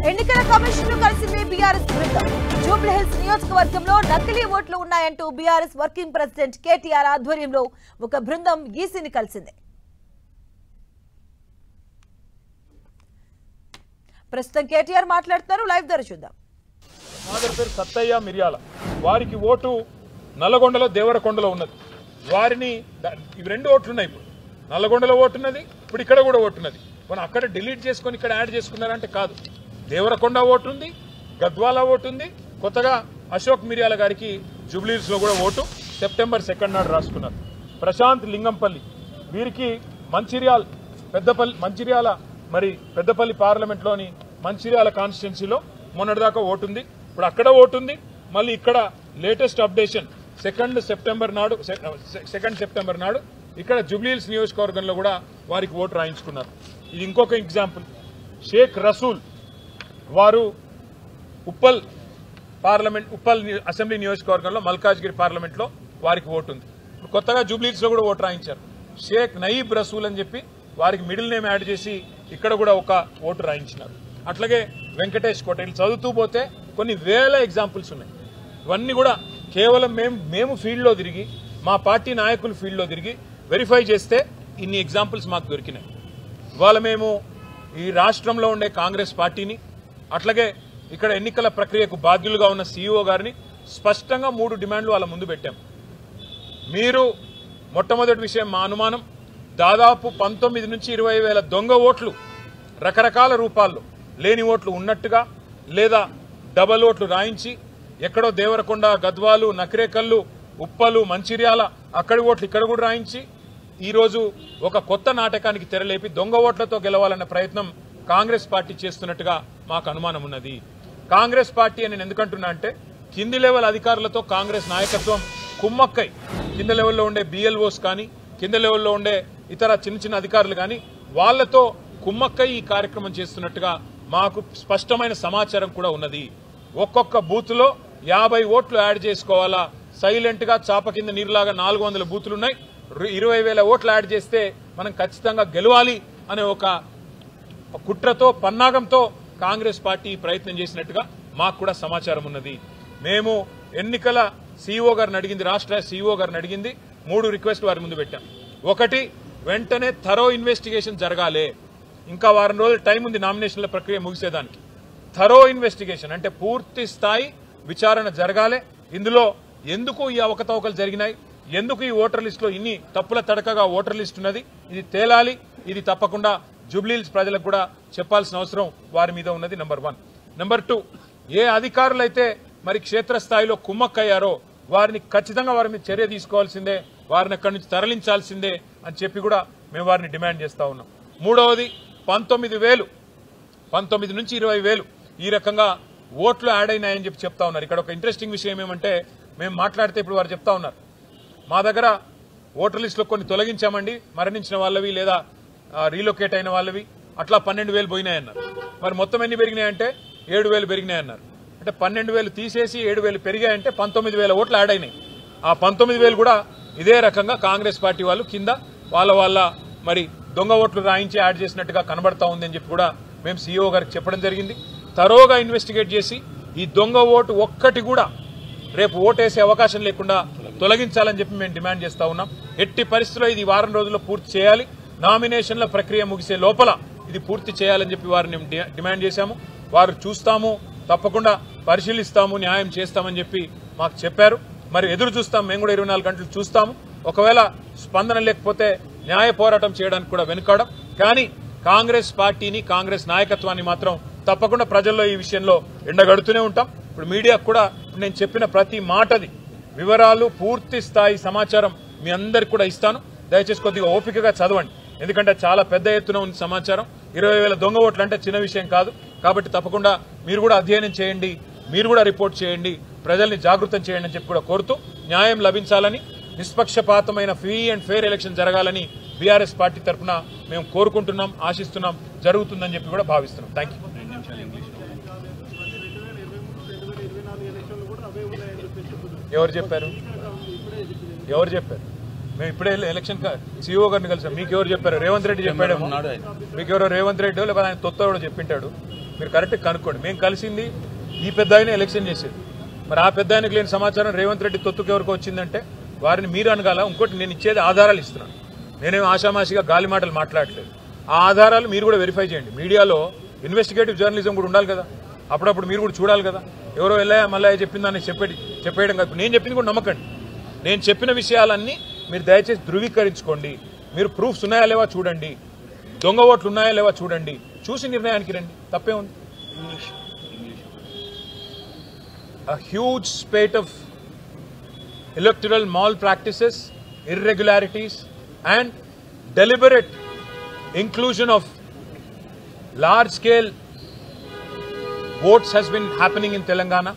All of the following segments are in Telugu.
ఎన్నికల కమిషన్ ను కలిసింది బీఆర్ఎస్ బృందం. జూబ్లీహిల్స్ నియోజకవర్గంలో నకిలీ ఓట్లు ఉన్నాయంటూ బీఆర్ఎస్ వర్కింగ్ ప్రెసిడెంట్ కేటీఆర్ ఆధ్వర్యంలో ఒక బృందం ఈసీని కలిసింది. ప్రస్తుతం కేటీఆర్ మాట్లాడుతున్నారు. లైవ్ ద్వారా చూద్దాం. ఫాదర్ పేరు సత్తయ్య మిర్యాల. వారికి ఓటు నల్లగొండలో దేవరకొండలో ఉన్నది. వారిని ఇవి రెండు ఓట్లున్నాయి. ఇప్పుడు నల్లగొండలో ఓటున్నది, ఇప్పుడు ఇక్కడ కూడా ఓటున్నది. మనం అక్కడ డిలీట్ చేసుకొని ఇక్కడ యాడ్ చేసుకున్నారంటే కాదు. దేవరకొండ ఓటు ఉంది, గద్వాల ఓటు ఉంది, కొత్తగా అశోక్ మిర్యాల గారికి జూబ్లీహిల్స్ లో కూడా ఓటు సెప్టెంబర్ 2 నాడు రాసుకున్నారు. ప్రశాంత్ లింగంపల్లి వీరికి మంచిర్యాల పెద్దపల్లి పార్లమెంట్లోని మంచిర్యాల కాన్స్టిట్యున్సీలో మొన్నటిదాకా ఓటుంది. ఇప్పుడు అక్కడ ఓటుంది. మళ్ళీ ఇక్కడ లేటెస్ట్ అప్డేషన్ 2 సెప్టెంబర్ నాడు ఇక్కడ జూబ్లీహిల్స్ నియోజకవర్గంలో కూడా వారికి ఓటు రాయించుకున్నారు. ఇది ఇంకొక ఎగ్జాంపుల్. షేక్ రసూల్ వారు ఉప్పల్ అసెంబ్లీ నియోజకవర్గంలో మల్కాజ్గిరి పార్లమెంట్లో వారికి ఓటు ఉంది. ఇప్పుడు కొత్తగా జూబ్లీహిల్స్ లో కూడా ఓటు రాయించారు. షేక్ నయీబ్ రసూల్ అని చెప్పి వారికి మిడిల్ నేమ్ యాడ్ చేసి ఇక్కడ కూడా ఒక ఓటు రాయించినారు. అట్లాగే వెంకటేష్ కోట. వీళ్ళు చదువుతూ పోతే కొన్ని వేల ఎగ్జాంపుల్స్ ఉన్నాయి. ఇవన్నీ కూడా కేవలం మేము ఫీల్డ్లో తిరిగి, మా పార్టీ నాయకులు ఫీల్డ్లో తిరిగి వెరిఫై చేస్తే ఇన్ని ఎగ్జాంపుల్స్ మాకు దొరికినాయి. ఇవాళ మేము ఈ రాష్ట్రంలో ఉండే కాంగ్రెస్ పార్టీని, అట్లాగే ఇక్కడ ఎన్నికల ప్రక్రియకు బాధ్యులుగా ఉన్న సీఈఓ గారిని స్పష్టంగా 3 డిమాండ్లు వాళ్ళ ముందు పెట్టాం. మీరు మొట్టమొదటి విషయం, మా అనుమానం దాదాపు 19 నుంచి 20 వేల దొంగ ఓట్లు రకరకాల రూపాల్లో లేని ఓట్లు ఉన్నట్టుగా లేదా డబల్ ఓట్లు రాయించి ఎక్కడో దేవరకొండ, గద్వాలు, నకిరేకల్లు, ఉప్పలు, మంచిర్యాల అక్కడి ఓట్లు ఇక్కడ కూడా రాయించి ఈరోజు ఒక కొత్త నాటకానికి తెరలేపి దొంగ ఓట్లతో గెలవాలన్న ప్రయత్నం కాంగ్రెస్ పార్టీ చేస్తున్నట్టుగా మాకు అనుమానం ఉన్నది. కాంగ్రెస్ పార్టీ అని నేను ఎందుకంటున్నా అంటే కింది లెవెల్ అధికారులతో కాంగ్రెస్ నాయకత్వం కుమ్మక్కై కింద లెవెల్లో ఉండే బిఎల్ఓస్ కానీ కింద లెవెల్లో ఉండే ఇతర చిన్న అధికారులు కానీ వాళ్లతో కుమ్మక్కై ఈ కార్యక్రమం చేస్తున్నట్టుగా మాకు స్పష్టమైన సమాచారం కూడా ఉన్నది. ఒక్కొక్క బూత్ లో 50 ఓట్లు యాడ్ చేసుకోవాలా, సైలెంట్ గా చాప కింద నీరులాగా 400 బూతులున్నాయి, 20,000 ఓట్లు యాడ్ చేస్తే మనం ఖచ్చితంగా గెలవాలి అనే ఒక కుట్రతో పన్నాగంతో కాంగ్రెస్ పార్టీ ప్రయత్నం చేసినట్టుగా మాకు కూడా సమాచారం ఉన్నది. మేము ఎన్నికల సీఈఓ గారిని అడిగింది, రాష్ట్ర సీఈఓ గారిని అడిగింది, 3 రిక్వెస్ట్ వారి ముందు పెట్టాం. ఒకటి, వెంటనే థరో ఇన్వెస్టిగేషన్ జరగాలి. ఇంకా వారం రోజులు టైం ఉంది నామినేషన్ల ప్రక్రియ ముగిసేదానికి. థరో ఇన్వెస్టిగేషన్ అంటే పూర్తి స్థాయి విచారణ జరగాలి. ఇందులో ఎందుకు ఈ అవకతవకలు జరిగినాయి, ఎందుకు ఈ ఓటర్ లిస్టులో ఇన్ని తప్పుల తడకగా ఓటర్ లిస్ట్ ఉన్నది, ఇది తేలాలి. ఇది తప్పకుండా జూబ్లీహిల్స్ ప్రజలకు కూడా చెప్పాల్సిన అవసరం వారి మీద ఉన్నది. నెంబర్ 1. నెంబర్ 2, ఏ అధికారులైతే మరి క్షేత్రస్థాయిలో కుమ్మక్కయ్యారో వారిని ఖచ్చితంగా వారి మీద చర్య తీసుకోవాల్సిందే, వారిని అక్కడి నుంచి తరలించాల్సిందే అని చెప్పి కూడా మేము వారిని డిమాండ్ చేస్తా ఉన్నాం. మూడవది, 19 నుంచి 20,000 ఈ రకంగా ఓట్లు యాడ్ అయినాయని చెప్పి చెప్తా ఉన్నారు. ఇక్కడ ఒక ఇంట్రెస్టింగ్ విషయం ఏమంటే, మేము మాట్లాడితే ఇప్పుడు వారు చెప్తా ఉన్నారు, మా దగ్గర ఓటర్ లిస్టులో కొన్ని తొలగించామండి, మరణించిన వాళ్ళవి లేదా రీలొకేట్ అయిన వాళ్ళవి, అట్లా 12,000 పోయినాయన్నారు. మరి మొత్తం ఎన్ని పెరిగినాయంటే 7,000 పెరిగినాయన్నారు. అంటే 12,000 తీసేసి 7,000 పెరిగాయంటే 19,000 ఓట్లు యాడ్ అయినాయి. ఆ 19,000 కూడా ఇదే రకంగా కాంగ్రెస్ పార్టీ వాళ్ళు కింద వాళ్ళ మరి దొంగ ఓట్లు రాయించి యాడ్ చేసినట్టుగా కనబడతా ఉంది అని చెప్పి కూడా మేము సీఈఓ గారికి చెప్పడం జరిగింది. తరోగా ఇన్వెస్టిగేట్ చేసి ఈ దొంగ ఓటు ఒక్కటి కూడా రేపు ఓటేసే అవకాశం లేకుండా తొలగించాలని చెప్పి మేము డిమాండ్ చేస్తా ఉన్నాం. ఎట్టి పరిస్థితుల్లో ఇది వారం రోజుల్లో పూర్తి చేయాలి. నామినేషన్ల ప్రక్రియ ముగిసే లోపల ఇది పూర్తి చేయాలని చెప్పి వారిని డిమాండ్ చేశాము. వారు చూస్తాము, తప్పకుండా పరిశీలిస్తాము, న్యాయం చేస్తామని చెప్పి మాకు చెప్పారు. మరి ఎదురు చూస్తాం, మేము కూడా 24 గంటలు చూస్తాము. ఒకవేళ స్పందన లేకపోతే న్యాయ పోరాటం చేయడానికి కూడా వెనుకాడం. కానీ కాంగ్రెస్ పార్టీని, కాంగ్రెస్ నాయకత్వాన్ని మాత్రం తప్పకుండా ప్రజల్లో ఈ విషయంలో ఎండగడుతూనే ఉంటాం. ఇప్పుడు మీడియాకు కూడా నేను చెప్పిన ప్రతి మాటది వివరాలు, పూర్తి స్థాయి సమాచారం మీ అందరికి కూడా ఇస్తాను. దయచేసి కొద్దిగా ఓపికగా చదవండి, ఎందుకంటే చాలా పెద్ద ఎత్తున ఉన్న సమాచారం. 20,000 దొంగ ఓట్లు అంటే చిన్న విషయం కాదు. కాబట్టి తప్పకుండా మీరు కూడా అధ్యయనం చేయండి, మీరు కూడా రిపోర్ట్ చేయండి, ప్రజల్ని జాగృతం చేయండి అని చెప్పి కూడా కోరుతూ, న్యాయం లభించాలని, నిష్పక్షపాతమైన ఫ్రీ అండ్ ఫెయిర్ ఎలక్షన్ జరగాలని బీఆర్ఎస్ పార్టీ తరఫున మేము కోరుకుంటున్నాం, ఆశిస్తున్నాం, జరుగుతుందని చెప్పి కూడా భావిస్తున్నాం. Thank you. ఎవరు చెప్పారు? మేము ఇప్పుడే ఎలక్షన్ సీఈఓ గారిని కలిసాం. మీకు ఎవరు చెప్పారు? రేవంత్ రెడ్డి చెప్పాడు. మీకు ఎవరో రేవంత్ రెడ్డి లేకపోతే ఆయన తొత్త కూడా చెప్పింటాడు. మీరు కరెక్ట్గా కనుక్కోండి. మేము కలిసింది ఈ పెద్ద ఆయన ఎలక్షన్ చేసేది. మరి ఆ పెద్ద ఆయనకు లేని సమాచారం రేవంత్ రెడ్డి తొత్తుకు ఎవరికి వచ్చిందంటే వారిని మీరు అనగాల. ఇంకోటి నేను ఇచ్చేది ఆధారాలు ఇస్తున్నాను. నేనేం ఆషామాషిగా గాలి మాటలు మాట్లాడలేదు. ఆ ఆధారాలు మీరు కూడా వెరిఫై చేయండి. మీడియాలో ఇన్వెస్టిగేటివ్ జర్నలిజం కూడా ఉండాలి కదా. అప్పుడప్పుడు మీరు కూడా చూడాలి కదా. ఎవరో వెళ్ళాయా మళ్ళీ చెప్పిందని చెప్పేయడం కాదు. నేను చెప్పింది కూడా నమ్మకండి. నేను చెప్పిన విషయాలన్నీ మీరు దయచేసి ధృవీకరించుకోండి. మీరు ప్రూఫ్స్ ఉన్నాయా లేవా చూడండి. దొంగ ఓట్లు ఉన్నాయా లేవా చూడండి. చూసి నిర్ణయానికి రండి. తప్పే ఉంది. A huge spate of electoral malpractices, irregularities and deliberate inclusion of large-scale votes has been happening in Telangana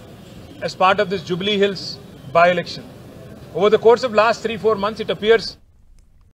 as part of this Jubilee Hills by-election. Over the course of last 3-4 months, it appears